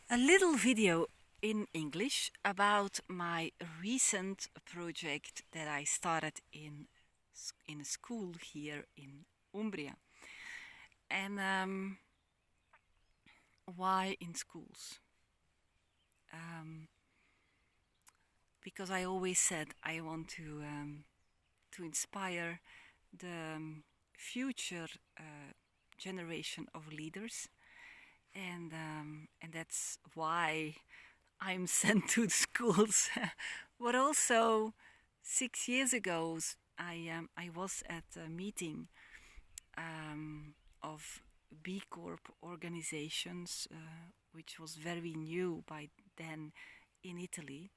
A little video in English about my recent project that I started in a school here in Umbria. And why in schools? Um, because I always said I want to inspire the future generation of leaders, and that's why I'm sent to the schools. But also, 6 years ago, I was at a meeting of B Corp organizations, which was very new by then in Italy,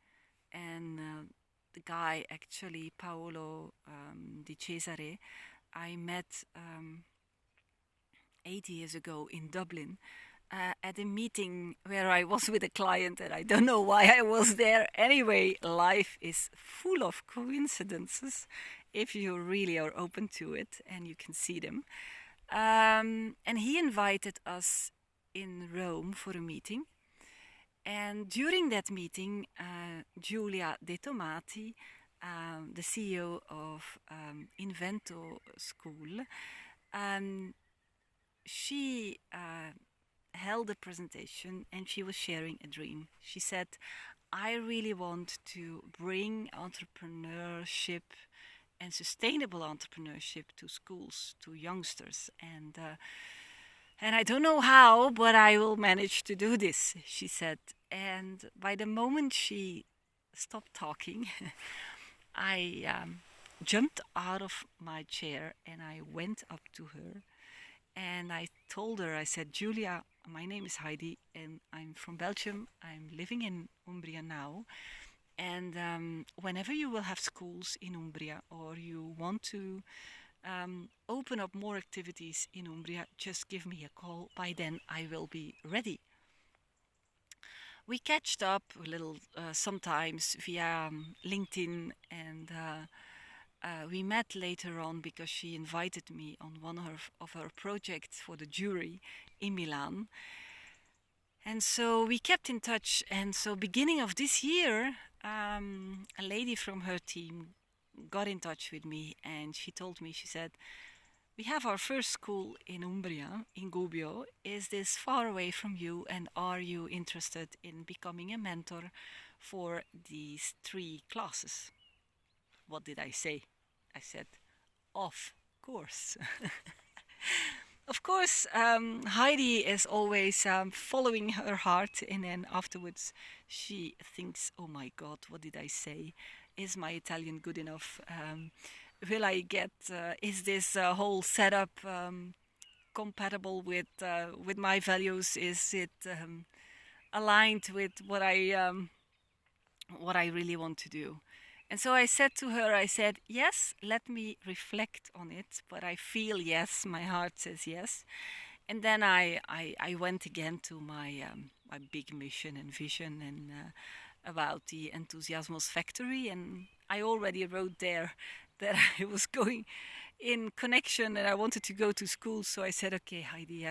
and the guy actually Paolo Di Cesare I met 8 years ago in Dublin at a meeting where I was with a client, and I don't know why I was there. Anyway, life is full of coincidences if you really are open to it and you can see them. And he invited us in Rome for a meeting. And during that meeting, Giulia De Tomati, the CEO of InventoSchool, she held a presentation and she was sharing a dream. She said, I really want to bring entrepreneurship and sustainable entrepreneurship to schools, to youngsters. And I don't know how, but I will manage to do this, she said. And by the moment she stopped talking, I jumped out of my chair and I went up to her. And I told her, I said, Julia, my name is Heidi and I'm from Belgium. I'm living in Umbria now. And whenever you will have schools in Umbria or you want to open up more activities in Umbria, just give me a call. By then I will be ready. We catched up a little sometimes via LinkedIn, and we met later on because she invited me on one of her projects for the jury in Milan. And so we kept in touch. And so beginning of this year, a lady from her team got in touch with me and she told me, she said, we have our first school in Umbria, in Gubbio. Is this far away from you, and are you interested in becoming a mentor for these 3 classes? What did I say? I said, of course. Of course, Heidi is always following her heart, and then afterwards she thinks, oh my God, what did I say? Is my Italian good enough? Will I get, is this whole setup compatible with my values? Is it aligned with what I really want to do? And so I said to her, I said, yes, let me reflect on it, but I feel yes, my heart says yes. And then I went again to my big mission and vision and about the Enthusiasmos factory, and I already wrote there that I was going in connection and I wanted to go to school. So I said, okay, Heidi,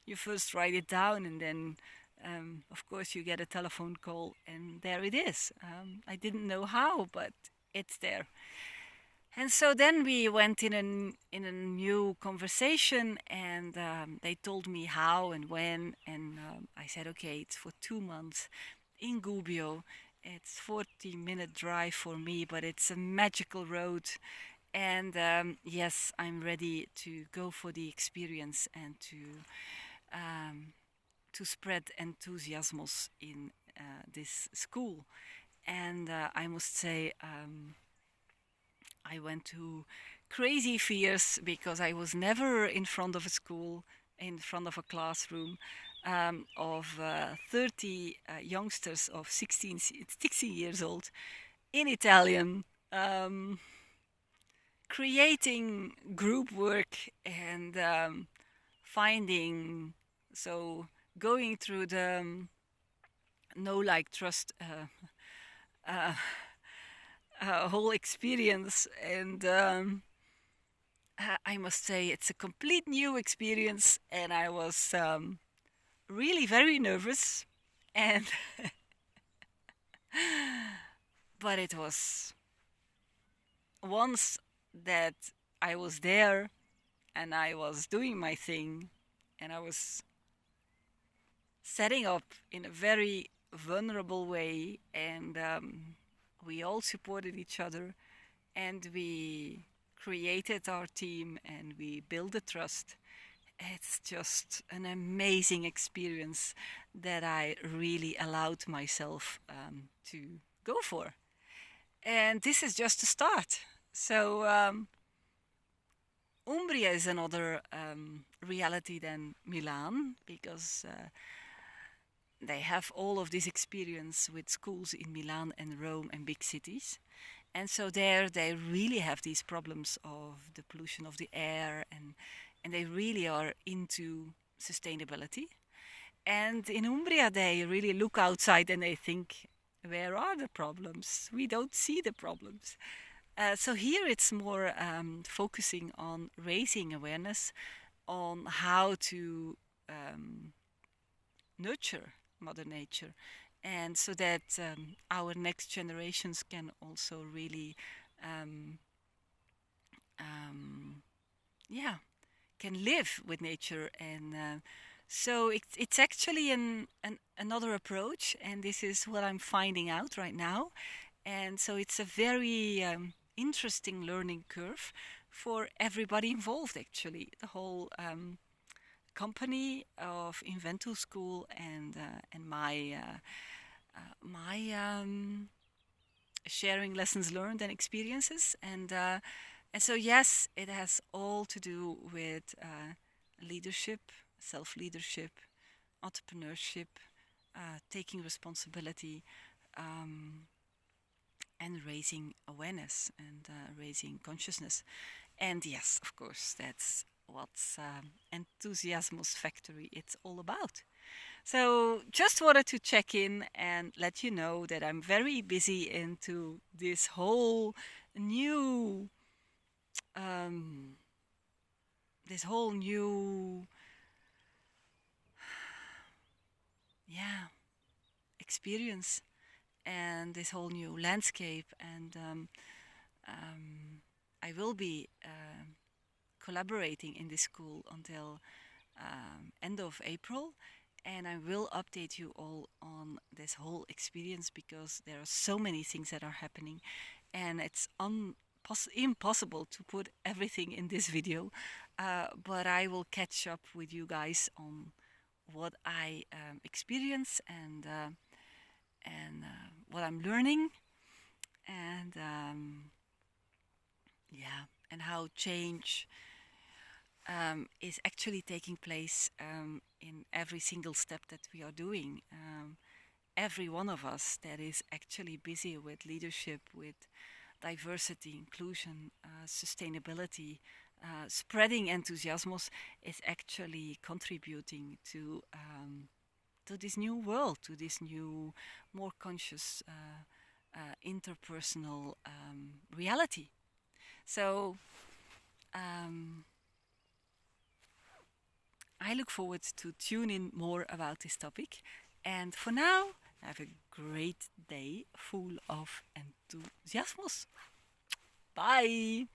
you first write it down, and then of course, you get a telephone call, and there it is. I didn't know how, but it's there. And so then we went in a new conversation, and they told me how and when, and I said, okay, it's for 2 months in Gubbio. It's 40-minute drive for me, but it's a magical road. And yes, I'm ready to go for the experience and to spread Enthusiasmos in this school. And I must say, I went to crazy fears because I was never in front of a school, in front of a classroom of 30 youngsters of 16 years old in Italian, creating group work and finding, so going through the know, like, trust whole experience. And I must say it's a complete new experience, and I was really very nervous And but it was once that I was there and I was doing my thing and I was setting up in a very vulnerable way, and we all supported each other, and we created our team and we built the trust. It's just an amazing experience that I really allowed myself to go for. And this is just the start. So, Umbria is another reality than Milan, because they have all of this experience with schools in Milan and Rome and big cities. And so there they really have these problems of the pollution of the air, and they really are into sustainability. And in Umbria they really look outside and they think, where are the problems? We don't see the problems. So here it's more focusing on raising awareness on how to nurture Mother Nature, and so that our next generations can also really, um, yeah, can live with nature. And so it's actually another approach, and this is what I'm finding out right now. And so it's a very interesting learning curve for everybody involved, actually. The whole company of InventoSchool and my sharing lessons learned and experiences. And so, yes, it has all to do with leadership, self-leadership, entrepreneurship, taking responsibility, um, and raising awareness and raising consciousness. And yes, of course, that's what's Enthusiasmos Factory it's all about. So just wanted to check in and let you know that I'm very busy into this whole new um, this whole new yeah experience and this whole new landscape. And I will be collaborating in this school until end of April, and I will update you all on this whole experience, because there are so many things that are happening, and it's impossible to put everything in this video. But I will catch up with you guys on what I experience and what I'm learning, and yeah, and how change is actually taking place in every single step that we are doing. Every one of us that is actually busy with leadership, with diversity, inclusion, sustainability, spreading enthusiasmos, is actually contributing to this new world, to this new, more conscious, interpersonal reality. So I look forward to tune in more about this topic. And for now, have a great day full of enthusiasmos. Bye!